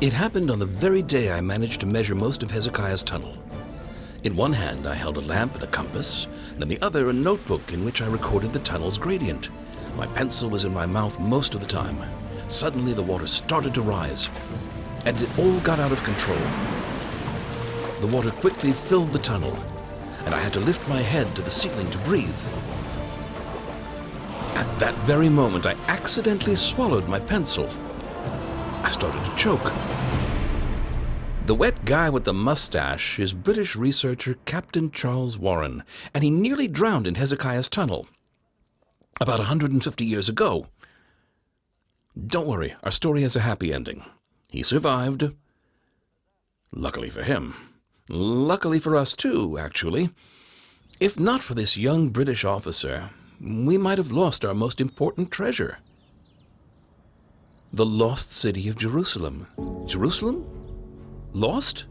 It happened on the very day I managed to measure most of Hezekiah's tunnel. In one hand, I held a lamp and a compass, and in the other, a notebook in which I recorded the tunnel's gradient. My pencil was in my mouth most of the time. Suddenly, the water started to rise, and it all got out of control. The water quickly filled the tunnel, and I had to lift my head to the ceiling to breathe. At that very moment, I accidentally swallowed my pencil. I started to choke. The wet guy with the mustache is British researcher Captain Charles Warren, and he nearly drowned in Hezekiah's tunnel about 150 years ago. Don't worry, our story has a happy ending. He survived. Luckily for him. Luckily for us too, actually. If not for this young British officer, we might have lost our most important treasure. The lost city of Jerusalem. Jerusalem? Lost?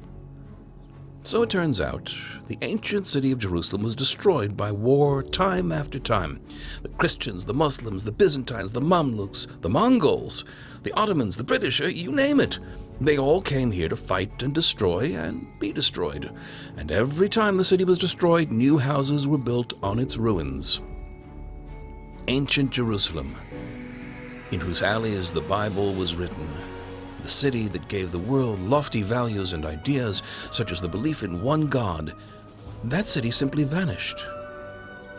So it turns out, the ancient city of Jerusalem was destroyed by war time after time. The Christians, the Muslims, the Byzantines, the Mamluks, the Mongols, the Ottomans, the British, you name it. They all came here to fight and destroy and be destroyed. And every time the city was destroyed, new houses were built on its ruins. Ancient Jerusalem, in whose alleys the Bible was written. The city that gave the world lofty values and ideas, such as the belief in one God, that city simply vanished.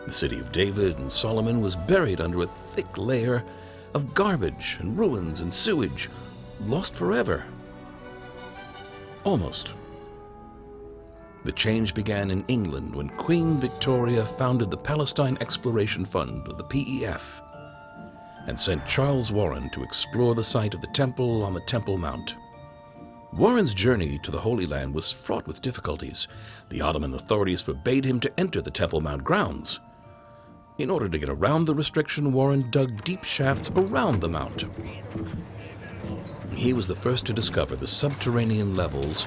The city of David and Solomon was buried under a thick layer of garbage and ruins and sewage, lost forever. Almost. The change began in England when Queen Victoria founded the Palestine Exploration Fund, or the PEF, and sent Charles Warren to explore the site of the temple on the Temple Mount. Warren's journey to the Holy Land was fraught with difficulties. The Ottoman authorities forbade him to enter the Temple Mount grounds. In order to get around the restriction, Warren dug deep shafts around the mount. He was the first to discover the subterranean levels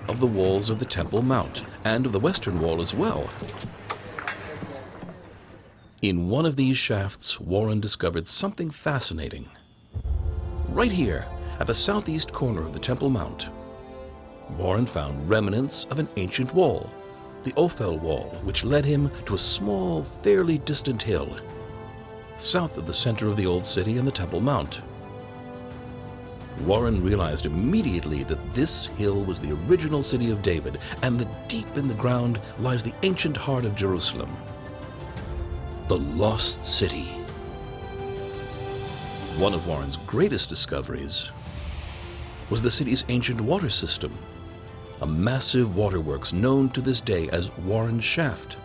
of the walls of the Temple Mount, and of the Western Wall as well. In one of these shafts, Warren discovered something fascinating. Right here, at the southeast corner of the Temple Mount, Warren found remnants of an ancient wall, the Ophel Wall, which led him to a small, fairly distant hill, south of the center of the old city and the Temple Mount. Warren realized immediately that this hill was the original city of David, and that deep in the ground lies the ancient heart of Jerusalem. The lost city. One of Warren's greatest discoveries was the city's ancient water system, a massive waterworks known to this day as Warren's Shaft.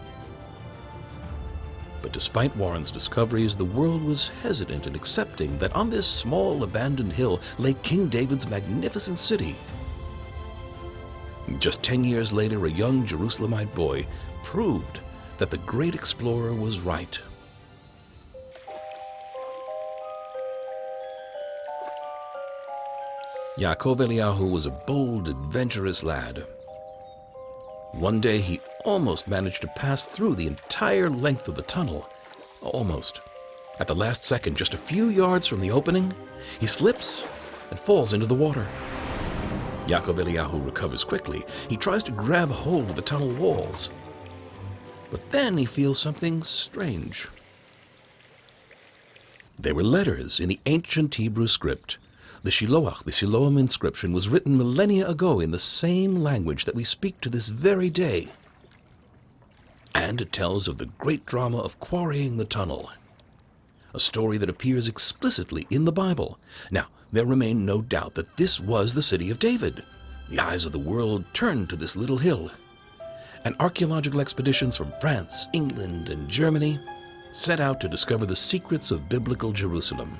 But despite Warren's discoveries, the world was hesitant in accepting that on this small abandoned hill lay King David's magnificent city. Just 10 years later, a young Jerusalemite boy proved that the great explorer was right. Yaakov Eliyahu was a bold, adventurous lad. One day he almost managed to pass through the entire length of the tunnel. Almost. At the last second, just a few yards from the opening, he slips and falls into the water. Yaakov Eliyahu recovers quickly. He tries to grab hold of the tunnel walls. But then he feels something strange. They were letters in the ancient Hebrew script. The Shiloah, the Siloam inscription, was written millennia ago in the same language that we speak to this very day. And it tells of the great drama of quarrying the tunnel, a story that appears explicitly in the Bible. Now, there remained no doubt that this was the city of David. The eyes of the world turned to this little hill, and archaeological expeditions from France, England, and Germany set out to discover the secrets of biblical Jerusalem.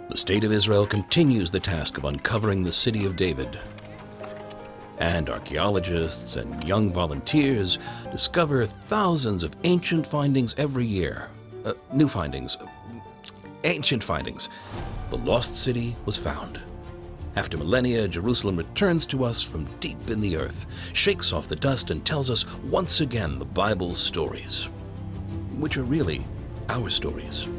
The state of Israel continues the task of uncovering the city of David. And archaeologists and young volunteers discover thousands of ancient findings every year. New findings. Ancient findings. The lost city was found. After millennia, Jerusalem returns to us from deep in the earth, shakes off the dust, and tells us once again the Bible's stories, which are really our stories.